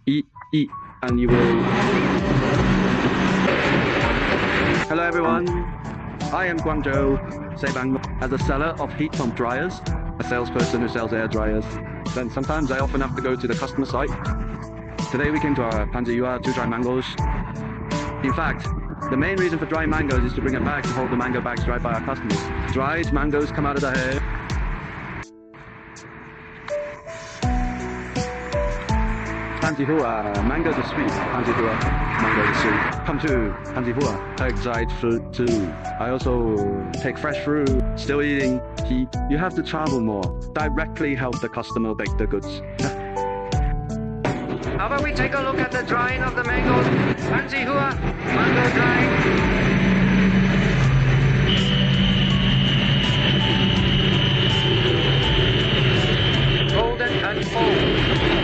eat, and you will. Hello everyone, I am Guangzhou, Sebang. As a seller of heat pump dryers, a salesperson who sells air dryers, then sometimes I often have to go to the customer site. Today we came to our Panziyua to dry mangoes. In fact, the main reason for drying mangoes is to bring a bag to hold the mango bags dried by our customers. Dried mangoes come out of the hair. Panzihua, mangoes are sweet. Panzihua, mangoes are sweet. Come to Panzihua, take dried fruit too. I also take fresh fruit. Still eating. You have to travel more. Directly help the customer bake the goods. How about we take a look at the drying of the mangoes? Panzihua, mango drying. Golden and full.